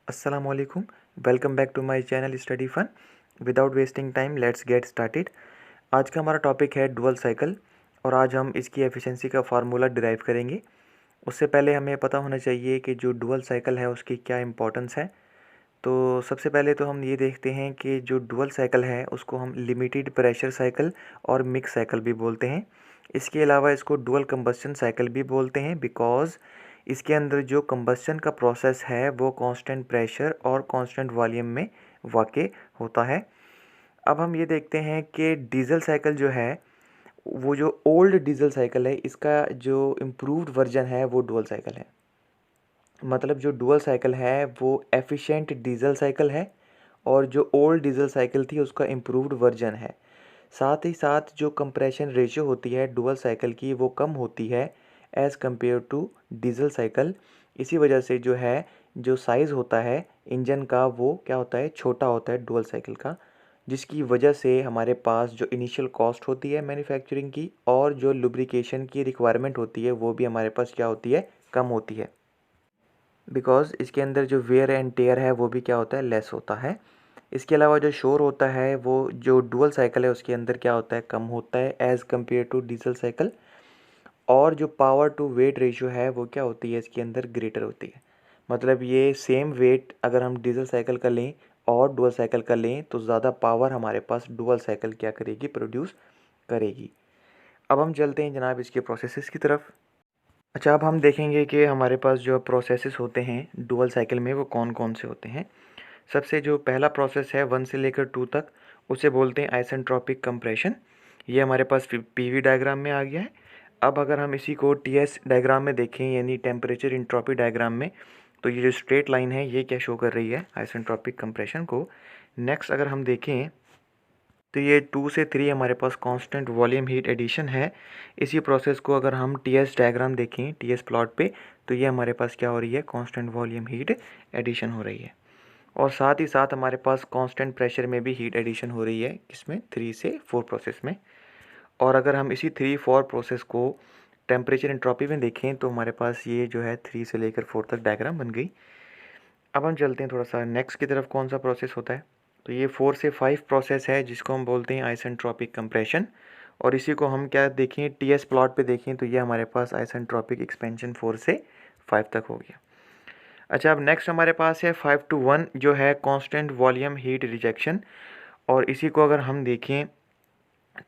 Assalamualaikum. Welcome back to my channel study fun. Without wasting time let's get started. आज का हमारा topic है dual cycle और आज हम इसकी एफिशिएंसी का फार्मूला डिराइव करेंगे. उससे पहले हमें पता होना चाहिए कि जो डुअल साइकिल है उसकी क्या इंपॉर्टेंस है. तो सबसे पहले तो हम ये देखते हैं कि जो डुअल साइकिल है उसको हम लिमिटेड प्रेशर साइकिल और मिक्स साइकिल भी बोलते हैं. इसके अलावा इसको डुअल कंबस्शन साइकिल भी बोलते हैं बिकॉज़ इसके अंदर जो कंबस्शन का प्रोसेस है वो कांस्टेंट प्रेशर और कांस्टेंट वॉल्यूम में वाक़ होता है. अब हम ये देखते हैं कि डीजल साइकिल जो है वो जो ओल्ड डीजल साइकिल है इसका जो इम्प्रूव्ड वर्जन है वो डुअल साइकिल है. मतलब जो डुअल साइकिल है वो एफिशिएंट डीजल साइकिल है और जो ओल्ड डीजल साइकिल थी उसका इम्प्रूव्ड वर्जन है. साथ ही साथ जो कंप्रेशन रेशियो होती है डुअल साइकिल की वो कम होती है as compare to diesel cycle. इसी वजह से जो है जो साइज़ होता है इंजन का वो क्या होता है, छोटा होता है डुअल साइकिल का, जिसकी वजह से हमारे पास जो इनिशियल कॉस्ट होती है मैन्युफैक्चरिंग की और जो लुब्रिकेशन की रिक्वायरमेंट होती है वो भी हमारे पास क्या होती है, कम होती है. बिकॉज़ इसके अंदर जो वेयर एंड टेयर है वो भी क्या होता है, लेस होता है. इसके अलावा जो शोर होता है वो जो डुअल साइकिल है उसके अंदर क्या होता है, कम होता है as compare to diesel cycle. और जो पावर टू वेट रेशियो है वो क्या होती है, इसके अंदर ग्रेटर होती है. मतलब ये सेम वेट अगर हम डीजल साइकिल का लें और डुअल साइकिल का लें तो ज़्यादा पावर हमारे पास डुअल साइकिल क्या करेगी, प्रोड्यूस करेगी. अब हम चलते हैं जनाब इसके प्रोसेसेस की तरफ. अच्छा, अब हम देखेंगे कि हमारे पास जो प्रोसेसेस होते हैं डुअल साइकिल में वो कौन कौन से होते हैं. सबसे जो पहला प्रोसेस है 1 से लेकर 2 तक उसे बोलते हैं आइसेंट्रोपिक कंप्रेशन. ये हमारे पास पीवी डायग्राम में आ गया है. अब अगर हम इसी को टीएस डायग्राम में देखें यानी टेम्परेचर इंट्रोपी डायग्राम में, तो ये जो स्ट्रेट लाइन है ये क्या शो कर रही है, आइसेंट्रोपिक कंप्रेशन को. नेक्स्ट अगर हम देखें तो ये 2 से 3 हमारे पास कांस्टेंट वॉल्यूम हीट एडिशन है. इसी प्रोसेस को अगर हम टीएस डायग्राम देखें टीएस प्लॉट पे तो ये हमारे पास क्या हो रही है, कांस्टेंट वॉल्यूम हीट एडिशन हो रही है. और साथ ही साथ हमारे पास कांस्टेंट प्रेशर में भी हीट एडिशन हो रही है, किसमें, 3 से 4 प्रोसेस में. और अगर हम इसी 3-4 प्रोसेस को टेम्परेचर एंट्रोपी में देखें तो हमारे पास ये जो है 3 से लेकर 4 तक डायग्राम बन गई. अब हम चलते हैं थोड़ा सा नेक्स्ट की तरफ, कौन सा प्रोसेस होता है. तो ये 4 से 5 प्रोसेस है जिसको हम बोलते हैं आइसेंट्रोपिक कंप्रेशन. और इसी को हम क्या देखें, टीएस प्लॉट पे देखें तो ये हमारे पास आइसेंट्रोपिक एक्सपेंशन 4 से 5 तक हो गया. अच्छा, अब नेक्स्ट हमारे पास है 5 to 1 जो है कांस्टेंट वॉल्यूम हीट रिजेक्शन. और इसी को अगर हम देखें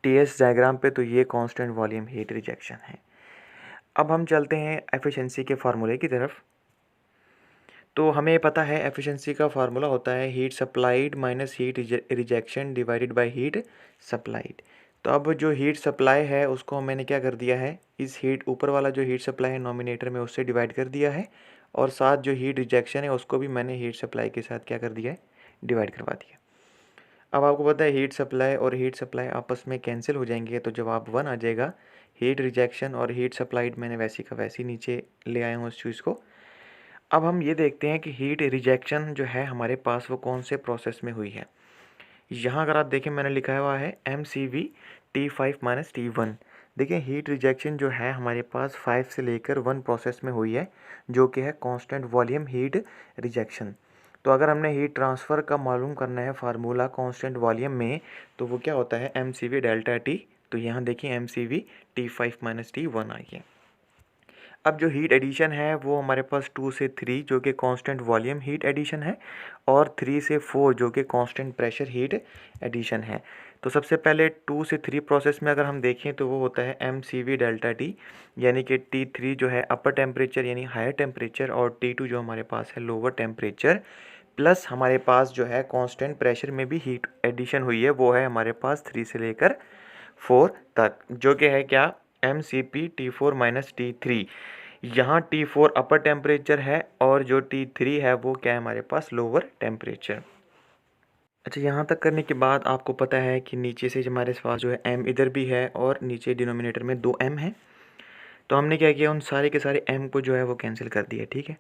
टीएस डायग्राम पे तो ये कांस्टेंट वॉल्यूम हीट रिजेक्शन है. अब हम चलते हैं एफिशिएंसी के फार्मूले की तरफ. तो हमें पता है एफिशिएंसी का फार्मूला होता है heat supplied minus heat rejection divided by heat supplied. तो अब जो हीट सप्लाई है उसको मैंने क्या कर दिया है, इस हीट ऊपर वाला जो हीट सप्लाई है नॉमिनेटर में उससे डिवाइड कर दिया है और साथ जो हीट रिजेक्शन है उसको भी मैंने हीट सप्लाई के साथ क्या कर दिया है, डिवाइड करवा दिया. अब आपको पता है हीट सप्लाई और हीट सप्लाई आपस में कैंसिल हो जाएंगे तो जवाब 1 आ जाएगा. हीट रिजेक्शन और हीट सप्लाइड मैंने वैसी का वैसी नीचे ले आया हूँ इस चीज़ को. अब हम ये देखते हैं कि हीट रिजेक्शन जो है हमारे पास वो कौन से प्रोसेस में हुई है. यहाँ अगर आप देखें मैंने लिखा हुआ है MCV T5 - T1. देखिए हीट रिजेक्शन जो है हमारे पास 5 से लेकर 1 प्रोसेस में हुई है जो कि है कांस्टेंट वॉल्यूम हीट रिजेक्शन. तो अगर हमने हीट ट्रांसफ़र का मालूम करना है फार्मूला कांस्टेंट वॉल्यूम में तो वो क्या होता है, MCV डेल्टा टी. तो यहाँ देखिए MCV T5 - T1 आई है. अब जो हीट एडिशन है वो हमारे पास 2 से 3 जो कि कांस्टेंट वॉल्यूम हीट एडिशन है और 3 से 4 जो कि कांस्टेंट प्रेशर हीट एडिशन है. तो सबसे पहले 2 से 3 प्रोसेस में अगर हम देखें तो वो होता है MCV डेल्टा टी, यानी कि T3 जो है अपर टेम्परेचर यानी हायर टेम्परेचर और T2 जो हमारे पास है लोअर टेम्परेचर, प्लस हमारे पास जो है कांस्टेंट प्रेशर में भी हीट एडिशन हुई है वो है हमारे पास 3 से लेकर 4 तक जो कि है क्या, MCP T4 - T3. यहाँ T4 अपर टेम्परेचर है और जो T3 है वो क्या है हमारे पास, लोअर टेम्परेचर. अच्छा, यहाँ तक करने के बाद आपको पता है कि नीचे से हमारे पास जो है M इधर भी है और नीचे डिनोमिनेटर में 2 M है. तो हमने क्या किया, उन सारे के सारे M को जो है वो कैंसिल कर दिया. ठीक है.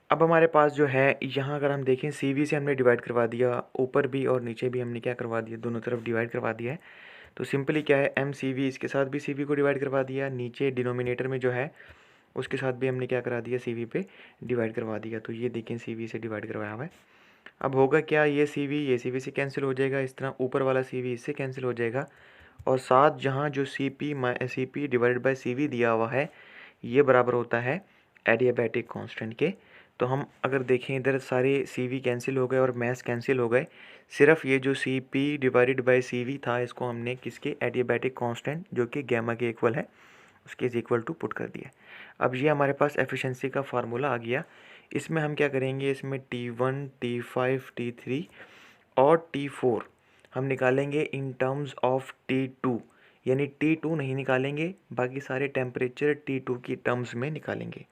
अब हमारे पास जो है यहाँ अगर हम देखें CV से हमने डिवाइड करवा दिया, ऊपर भी और नीचे भी हमने क्या करवा दिया, दोनों तरफ डिवाइड करवा दिया है. तो सिंपली क्या है MCV इसके साथ भी CV को डिवाइड करवा दिया, नीचे डिनोमिनेटर में जो है उसके साथ भी हमने क्या करा दिया, CV पे डिवाइड करवा दिया। तो ये देखें CV से डिवाइड करवाया हुआ है। अब होगा क्या, ये CV से कैंसिल हो जाएगा, इस तरह ऊपर वाला CV इससे कैंसिल हो जाएगा, और साथ जहाँ जो CP डिवाइडेड बाय CV दिया हुआ है ये बराबर होता है एडियाबैटिक कांस्टेंट के। तो हम अगर देखें इधर सारे CV कैंसिल हो गए और मैथ्स कैंसिल हो गए, सिर्फ ये जो CP डिवाइडेड बाय CV था इसको हमने किसके, एडियाबैटिक कांस्टेंट जो कि गैमा के इक्वल है उसके इज इक्वल टू पुट कर दिया। अब ये हमारे पास एफिशिएंसी का फार्मूला आ गया। इसमें हम क्या करेंगे, इसमें T1 T5 T3 और T4 हम निकालेंगे इन टर्म्स ऑफ T2, यानी T2 नहीं निकालेंगे, बाकी सारे टेम्परेचर T2 की टर्म्स में निकालेंगे।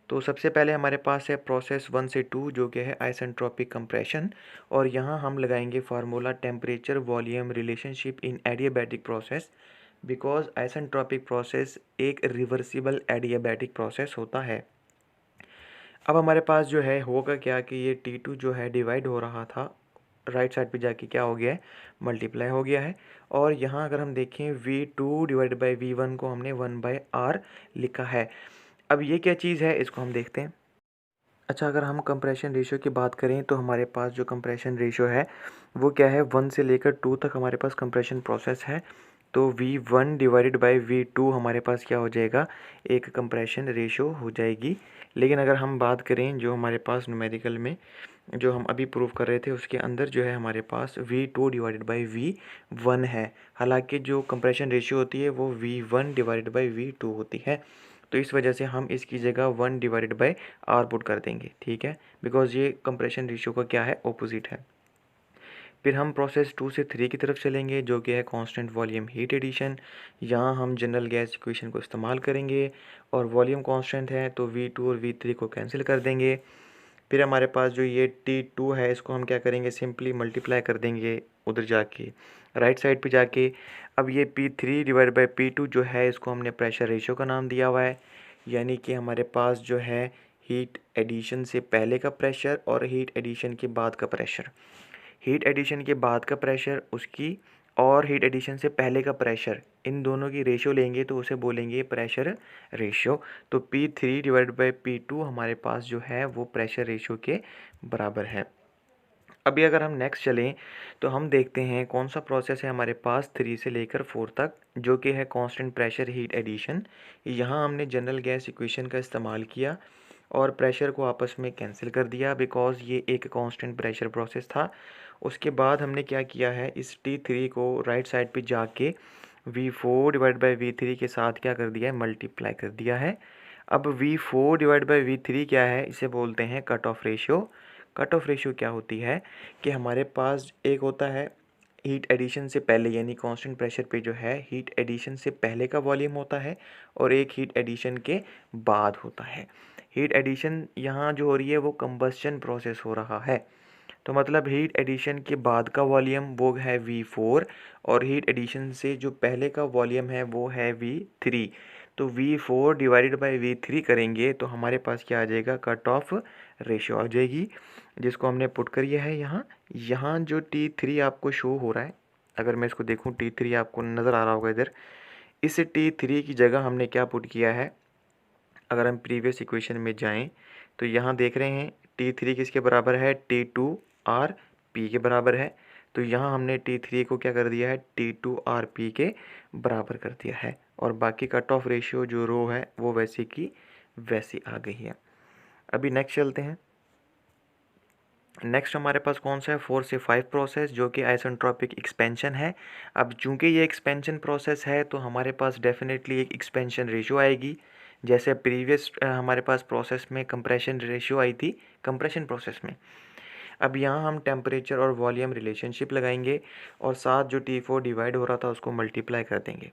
तो सबसे पहले हमारे पास है प्रोसेस 1 से 2 जो कि है आइसेंट्रोपिक कंप्रेशन, और यहाँ हम लगाएंगे formula temperature volume relationship in adiabatic process, because isentropic process एक रिवर्सिबल एडियाबैटिक प्रोसेस होता है। अब हमारे पास जो है होगा क्या कि ये T2 जो है डिवाइड हो रहा था, राइट साइड पे जाके क्या हो गया है, मल्टीप्लाई हो गया है। और यहाँ अगर हम देखें V2 डिवाइड बाई V1 को हमने 1/R लिखा है। अब ये क्या चीज़ है इसको हम देखते हैं। अच्छा, अगर हम कंप्रेशन रेशियो की बात करें तो हमारे पास जो कंप्रेशन रेशियो है वो क्या है, 1 से लेकर 2 तक हमारे पास कंप्रेशन प्रोसेस है। तो V1 डिवाइडेड बाई V2 हमारे पास क्या हो जाएगा, एक कंप्रेशन रेशियो हो जाएगी। लेकिन अगर हम बात करें जो हमारे पास न्यूमेरिकल में जो हम अभी प्रूव कर रहे थे उसके अंदर जो है हमारे पास V2 डिवाइडेड बाई V1 है, हालांकि जो कंप्रेशन रेशियो होती है वो V1 डिवाइडेड बाई V2 होती है। तो इस वजह से हम इसकी जगह 1 डिवाइडेड बाई R पुट कर देंगे, ठीक है, बिकॉज ये कंप्रेशन रेशियो का क्या है, ऑपोजिट है। फिर हम प्रोसेस 2 से 3 की तरफ चलेंगे जो कि है कांस्टेंट वॉल्यूम हीट एडिशन। यहाँ हम जनरल गैस इक्वेशन को इस्तेमाल करेंगे और वॉल्यूम कांस्टेंट है तो V2 और V3 को कैंसिल कर देंगे। फिर हमारे पास जो ये T2 है इसको हम क्या करेंगे, सिंपली मल्टीप्लाई कर देंगे उधर जाके, राइट साइड पे जाके। अब ये P3 डिवाइड बाई P2 जो है इसको हमने प्रेशर रेशियो का नाम दिया हुआ है, यानी कि हमारे पास जो है हीट एडिशन से पहले का प्रेशर और हीट एडिशन के बाद का प्रेशर, हीट एडिशन के बाद का प्रेशर उसकी और हीट एडिशन से पहले का प्रेशर, इन दोनों की रेशियो लेंगे तो उसे बोलेंगे प्रेशर रेशियो। तो P3 डिवाइड बाई P2 हमारे पास जो है वो प्रेशर रेशियो के बराबर है। अभी अगर हम नेक्स्ट चलें तो हम देखते हैं कौन सा प्रोसेस है हमारे पास 3 से लेकर 4 तक जो कि है कांस्टेंट प्रेशर हीट एडिशन। यहाँ हमने जनरल गैस इक्वेशन का इस्तेमाल किया और प्रेशर को आपस में कैंसिल कर दिया बिकॉज ये एक कांस्टेंट प्रेशर प्रोसेस था। उसके बाद हमने क्या किया है, इस T3 को राइट साइड पे जाके V4 डिवाइड बाई V3 के साथ क्या कर दिया है, मल्टीप्लाई कर दिया है। अब V4 डिवाइड बाई V3 क्या है, इसे बोलते हैं cut off ratio. Cut off ratio क्या होती है कि हमारे पास एक होता है हीट एडिशन से पहले, यानी कांस्टेंट प्रेशर पे जो है हीट एडिशन से पहले का वॉल्यूम होता है और एक हीट एडिशन के बाद होता है। हीट एडिशन यहाँ जो हो रही है वो कंबस्चन प्रोसेस हो रहा है, तो मतलब हीट एडिशन के बाद का वॉल्यूम वो है V4 और हीट एडिशन से जो पहले का वॉल्यूम है वो है V3। तो V4 डिवाइडेड बाई V3 करेंगे तो हमारे पास क्या आ जाएगा, कट ऑफ रेशियो आ जाएगी, जिसको हमने पुट करिए है यहाँ। यहाँ जो T3 आपको शो हो रहा है, अगर मैं इसको देखूँ T3 आपको नज़र आ रहा होगा इधर, इस T3 की जगह हमने क्या पुट किया है, अगर हम प्रीवियस इक्वेशन में जाएं तो यहाँ देख रहे हैं T3 किसके बराबर है, T2RP के बराबर है। तो यहाँ हमने T3 को क्या कर दिया है, T2RP के बराबर कर दिया है, और बाकी कट ऑफ रेशियो जो रो है वो वैसे की वैसी आ गई है। अभी नेक्स्ट चलते हैं। नेक्स्ट हमारे पास कौन सा है, 4 से 5 प्रोसेस जो कि आइसेंट्रोपिक एक्सपेंशन है। अब चूंकि ये एक्सपेंशन प्रोसेस है तो हमारे पास डेफिनेटली एक एक्सपेंशन रेशियो आएगी, जैसे प्रीवियस हमारे पास प्रोसेस में कंप्रेशन रेशियो आई थी कंप्रेशन प्रोसेस में। अब यहाँ हम टेम्परेचर और वॉल्यूम रिलेशनशिप लगाएंगे और साथ जो T4 डिवाइड हो रहा था उसको मल्टीप्लाई कर देंगे।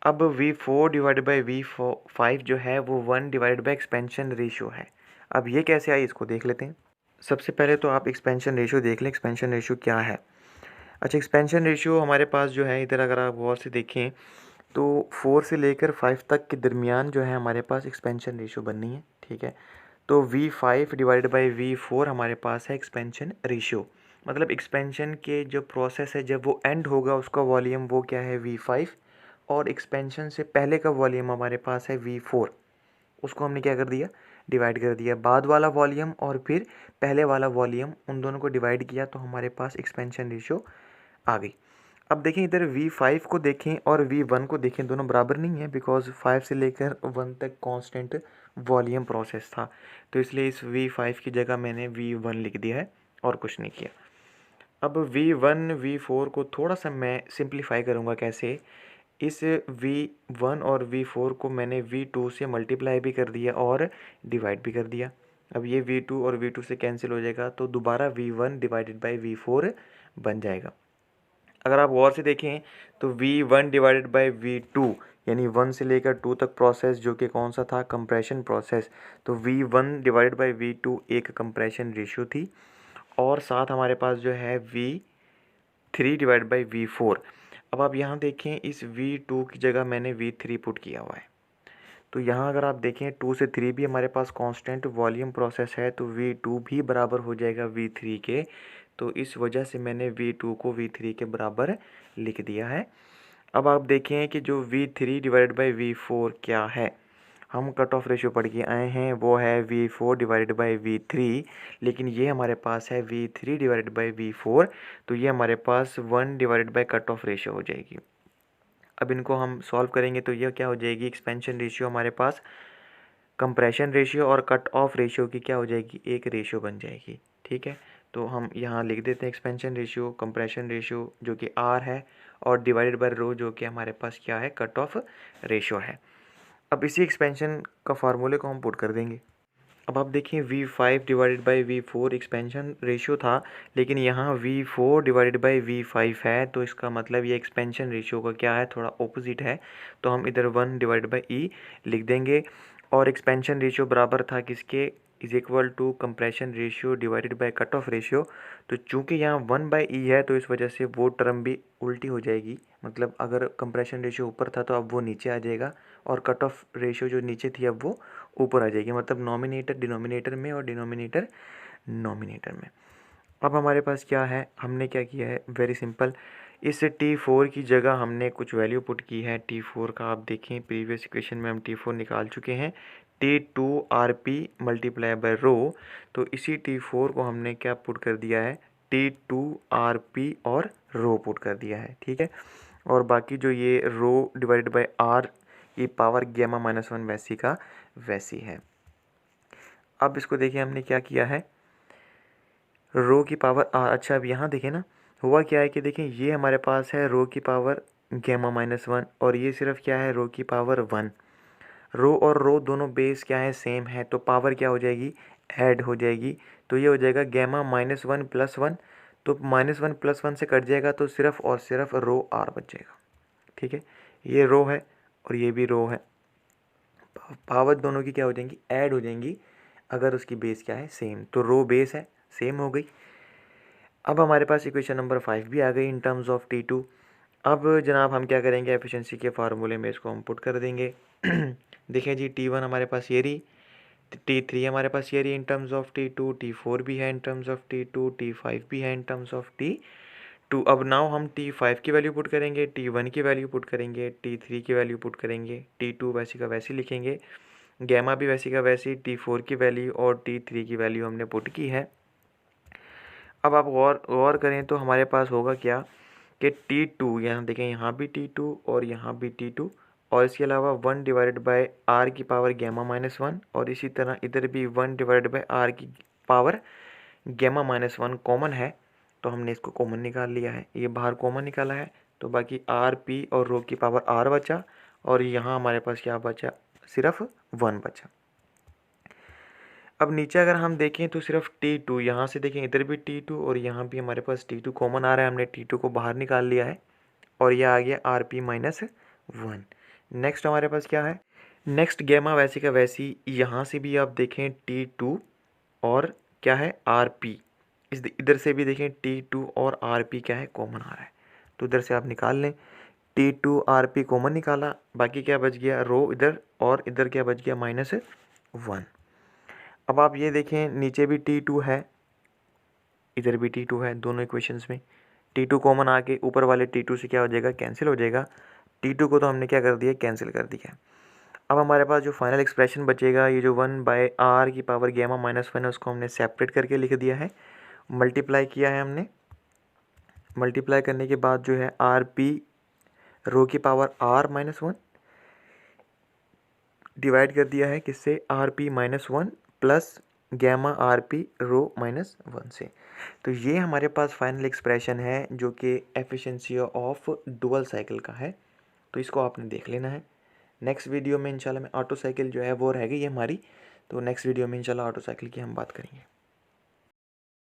अब V4 डिवाइड बाई V5 जो है वो 1 डिवाइड बाई एक्सपेंशन रेशियो है। अब ये कैसे आई इसको देख लेते हैं। सबसे पहले तो आप एक्सपेंशन रेशियो देख लें, एक्सपेंशन रेशियो क्या है। अच्छा, एक्सपेंशन रेशियो हमारे पास जो है इधर अगर आप गौर से देखें तो 4 से लेकर 5 तक के दरमियान जो है हमारे पास एक्सपेंशन रेशियो बननी है, ठीक है। तो V5 डिवाइड बाई V4 हमारे पास है एक्सपेंशन रेशियो, मतलब एक्सपेंशन के जो प्रोसेस है जब वो एंड होगा उसका वॉल्यूम वो क्या है V5, और एक्सपेंशन से पहले का वॉल्यूम हमारे पास है V4। उसको हमने क्या कर दिया, डिवाइड कर दिया। बाद वाला वॉल्यूम और फिर पहले वाला वॉल्यूम, उन दोनों को डिवाइड किया तो हमारे पास एक्सपेंशन रेशियो आ गई। अब देखें इधर V5 को देखें और V1 को देखें, दोनों बराबर नहीं है, बिकॉज 5 से लेकर 1 तक कांस्टेंट वॉल्यूम प्रोसेस था, तो इसलिए इस V5 की जगह मैंने V1 लिख दिया है और कुछ नहीं किया। अब V1 V4 को थोड़ा सा मैं सिंप्लीफाई करूँगा। कैसे, इस V1 और V4 को मैंने V2 से मल्टीप्लाई भी कर दिया और डिवाइड भी कर दिया। अब ये V2 और V2 से कैंसिल हो जाएगा, तो दोबारा V1 डिवाइडेड बाई V4 बन जाएगा। अगर आप गौर से देखें तो V1 डिवाइडेड बाई V2 यानी 1 से लेकर 2 तक प्रोसेस, जो कि कौन सा था, कंप्रेशन प्रोसेस, तो V1 डिवाइडेड बाई V2 एक कंप्रेशन रेशियो थी, और साथ हमारे पास जो है V3 डिवाइड बाई V4। अब आप यहाँ देखें, इस V2 की जगह मैंने V3 पुट किया हुआ है, तो यहाँ अगर आप देखें 2 से 3 भी हमारे पास कांस्टेंट वॉल्यूम प्रोसेस है, तो V2 भी बराबर हो जाएगा V3 के, तो इस वजह से मैंने V2 को V3 के बराबर लिख दिया है। अब आप देखें कि जो V3 डिवाइडेड बाई V4 क्या है, हम कट ऑफ रेशियो पढ़ के आए हैं, वो है V4 डिवाइडेड बाई V3, लेकिन ये हमारे पास है V3 डिवाइडेड बाई V4, तो ये हमारे पास 1 divided by cut off ratio हो जाएगी। अब इनको हम सॉल्व करेंगे तो ये क्या हो जाएगी, एक्सपेंशन रेशियो हमारे पास कंप्रेशन रेशियो और कट ऑफ रेशियो की क्या हो जाएगी, एक रेशियो बन जाएगी। ठीक है, तो हम यहाँ लिख देते हैं एक्सपेंशन रेशियो, कंप्रेशन रेशियो जो कि R है, और डिवाइडेड बाय रो जो कि हमारे पास क्या है, कट ऑफ रेशियो है। अब इसी एक्सपेंशन का फार्मूले को हम पुट कर देंगे। अब आप देखिए V5 divided by V4 expansion ratio था, लेकिन यहाँ V4 डिवाइडेड बाई V5 है, तो इसका मतलब ये एक्सपेंशन रेशियो का क्या है, थोड़ा ऑपोजिट है, तो हम इधर 1 डिवाइडेड बाई E लिख देंगे। और एक्सपेंशन रेशियो बराबर था किसके, is equal to compression ratio divided by cut off ratio. तो चूंकि यहाँ 1 बाई E है, तो इस वजह से वो टर्म भी उल्टी हो जाएगी, मतलब अगर कंप्रेशन रेशियो ऊपर था तो अब वो नीचे आ जाएगा, और कट ऑफ रेशियो जो नीचे थी अब वो ऊपर आ जाएगी, मतलब नॉमिनेटर डिनोमिनेटर में और डिनोमिनेटर नॉमिनेटर में। अब हमारे पास क्या है, हमने क्या किया है, वेरी सिंपल, इस T4 की जगह हमने कुछ वैल्यू पुट की है। T4 का आप देखें प्रीवियस इक्वेशन में हम T4 निकाल चुके हैं, T2 RP मल्टीप्लाई बाय रो, तो इसी T4 को हमने क्या पुट कर दिया है, T2 RP और रो पुट कर दिया है। ठीक है, और बाकी जो ये रो डिवाइडेड बाय R ये पावर गैमा -1 वैसी का वैसी है। अब इसको देखिए हमने क्या किया है, रो की पावर R। अच्छा, अब यहाँ देखें ना, हुआ क्या है कि देखें ये हमारे पास है रो की पावर गैमा -1, और ये सिर्फ क्या है, रो की पावर 1। रो और रो दोनों बेस क्या है, सेम है, तो पावर क्या हो जाएगी, ऐड हो जाएगी, तो ये हो जाएगा गैमा -1 प्लस 1, तो -1 प्लस 1 से कट जाएगा, तो सिर्फ और सिर्फ रो R बच जाएगा। ठीक है, ये रो है और ये भी रो है, पावर दोनों की क्या हो जाएंगी, ऐड हो जाएंगी, अगर उसकी बेस क्या है, सेम, तो रो बेस है, सेम हो गई। अब हमारे पास इक्वेशन नंबर 5 भी आ गई इन टर्म्स ऑफ T2। अब जनाब हम क्या करेंगे, एफिशिएंसी के फार्मूले में इसको हम पुट कर देंगे। देखें जी, T1 हमारे पास ये रही, T3 हमारे पास ये रही in terms of T2, T4 भी है in terms of T2, T5 भी है इन टर्म्स ऑफ T2। अब नाउ हम T5 की वैल्यू पुट करेंगे, T1 की वैल्यू पुट करेंगे, T3 की वैल्यू पुट करेंगे, T2 वैसी का वैसी लिखेंगे, गैमा भी वैसी का वैसी, T4 की वैल्यू और T3 की वैल्यू हमने पुट की है। अब आप गौर करें तो हमारे पास होगा क्या कि T2, यहाँ देखें, यहाँ भी T2 और यहाँ भी T2, और इसके अलावा 1 डिवाइडेड बाय R की पावर गैमा -1, और इसी तरह इधर भी 1 डिवाइडेड बाय R की पावर गैमा -1 कॉमन है, तो हमने इसको कॉमन निकाल लिया है, ये बाहर कॉमन निकाला है, तो बाकी R P और रो की पावर R बचा, और यहाँ हमारे पास क्या बचा, सिर्फ 1 बचा। अब नीचे अगर हम देखें तो सिर्फ T2, यहाँ से देखें इधर भी T2 और यहाँ भी हमारे पास T2 कॉमन आ रहा है, हमने T2 को बाहर निकाल लिया है, और यह आ गया RP -1। नेक्स्ट हमारे पास क्या है, नेक्स्ट गैमा वैसी का वैसी, यहाँ से भी आप देखें T2 और क्या है, RP, इस इधर से भी देखें T2 और RP क्या है, कॉमन आ रहा है, तो इधर से आप निकाल लें, T2 RP कॉमन निकाला, बाकी क्या बच गया, रो इधर, और इधर क्या बच गया, -1। अब आप ये देखें नीचे भी T2 है, इधर भी T2 है, दोनों इक्वेशंस में T2 कॉमन आके ऊपर वाले T2 से क्या हो जाएगा, कैंसिल हो जाएगा, T2 को तो हमने क्या कर दिया, कैंसिल कर दिया। अब हमारे पास जो फाइनल एक्सप्रेशन बचेगा, ये जो 1/r की पावर गैमा माइनस 1 है उसको हमने सेपरेट करके लिख दिया है, मल्टीप्लाई किया है हमने। मल्टीप्लाई करने के बाद जो है आर पी रो की पावर r-1 डिवाइड कर दिया है किससे, rp-1 प्लस गैमा rp रो-1 से। तो ये हमारे पास फाइनल एक्सप्रेशन है जो कि एफिशिएंसी ऑफ डुअल साइकिल का है। तो इसको आपने देख लेना है। नेक्स्ट वीडियो में इंशाल्लाह मैं ऑटो साइकिल जो है वो रहेगी ये हमारी, तो नेक्स्ट वीडियो में इंशाल्लाह ऑटो साइकिल की हम बात करेंगे।